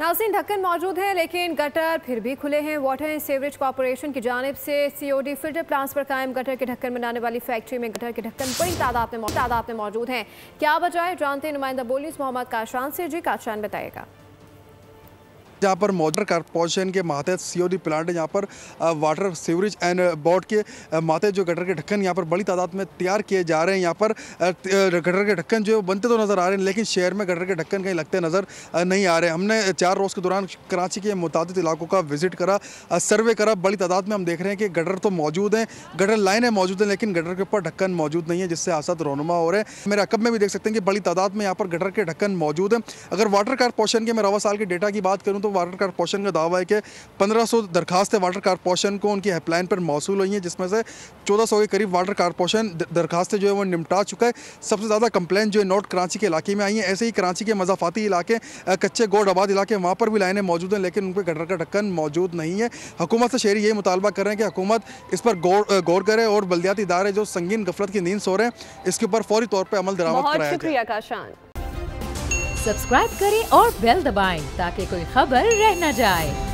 नाज़रीन, ढक्कन मौजूद है लेकिन गटर फिर भी खुले हैं। वाटर एंड सीवरेज कॉर्पोरेशन की जानिब से सीओडी फिल्टर प्लांट्स पर कायम गटर के ढक्कन बनाने वाली फैक्ट्री में गटर के ढक्कन बड़ी तादाद में मौजूद हैं। क्या वजह है, जानते हैं नुमाइंदा बोलीस मोहम्मद काशान से। जी काशान, बताइएगा। जहाँ पर वाटर कॉर्पोरेशन के मातहत सीओडी प्लांट है, जहाँ पर वाटर सीवरेज एंड बोर्ड के मातहत जो गटर के ढक्कन यहाँ पर बड़ी तादाद में तैयार किए जा रहे हैं। यहाँ पर गटर के ढक्कन जो बनते तो नज़र आ रहे हैं, लेकिन शहर में गटर के ढक्कन कहीं लगते नज़र नहीं आ रहे। हमने 4 रोज़ के दौरान कराची के मुतादिद इलाकों का विजिट करा, सर्वे करा। बड़ी तादाद में हम देख रहे हैं कि गटर तो मौजूद हैं, गटर लाइनें मौजूद हैं, लेकिन गटर के ऊपर ढक्कन मौजूद नहीं है, जिससे हादसा रोनुमा हो रहे हैं। मेरे अकब में भी देख सकते हैं कि बड़ी तादाद में यहाँ पर गटर के ढक्कन मौजूद हैं। अगर वाटर कॉर्पोरेशन के मैं रवा साल के डेटा की बात करूँ तो वाटर कॉर्पोरेशन का दावा है कि 1500 दरखास्तें वाटर कॉर्पोरेशन को उनकी हेल्पलाइन पर मौसूल हुई हैं, जिसमें से 1400 के करीब वाटर कॉर्पोरेशन दरखास्तें जो है वो निपटा चुका है। सबसे ज़्यादा कंप्लेन जो है नॉर्थ कराची के इलाके में आई हैं। ऐसे ही कराची के मज़ाफ़ाती इलाके, कच्चे गोड आबाद इलाके, वहाँ पर भी लाइनें मौजूद हैं, लेकिन उन पर गटर का ढक्कन मौजूद नहीं है। हुकूमत से शहरी ये मुतालबा कर रहे हैं कि हुकूमत इस पर गौर करे और बल्दियाती इदारे जो संगीन गफलत की नींद सो रहे हैं, इसके ऊपर फौरी तौर पर अमल दरामद कराया जाए। शुक्रिया काशान। सब्सक्राइब करें और बेल दबाएं ताकि कोई खबर रह न जाए।